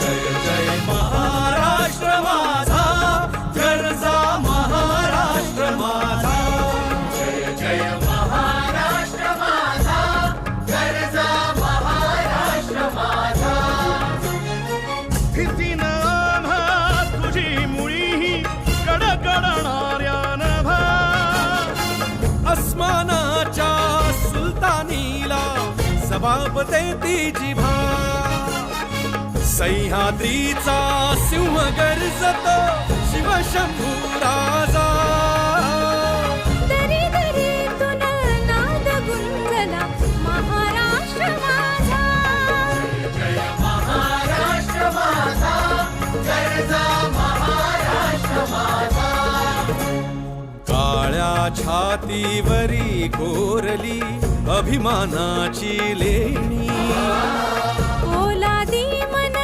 जय जय महाराष्ट्र माझा, गरजा महाराष्ट्र माझा. जय जय महाराष्ट्र माझा, गरजा महाराष्ट्र माझा. स्थितीन आम्हा तुझी मुळी कडकडणाऱ्या नभा, अस्मानाच्या सुलतानीला जबाब देती जिभा. सह्याद्रीचा सिंह गर्जतो शिवशंभू राजा. दरी दरीतून नाद गुंजला महाराष्ट्र माझा. जय महाराष्ट्र माझा, गरजा महाराष्ट्र माझा. काळ्या छातीवरी कोरली अभिमानाची लेणी.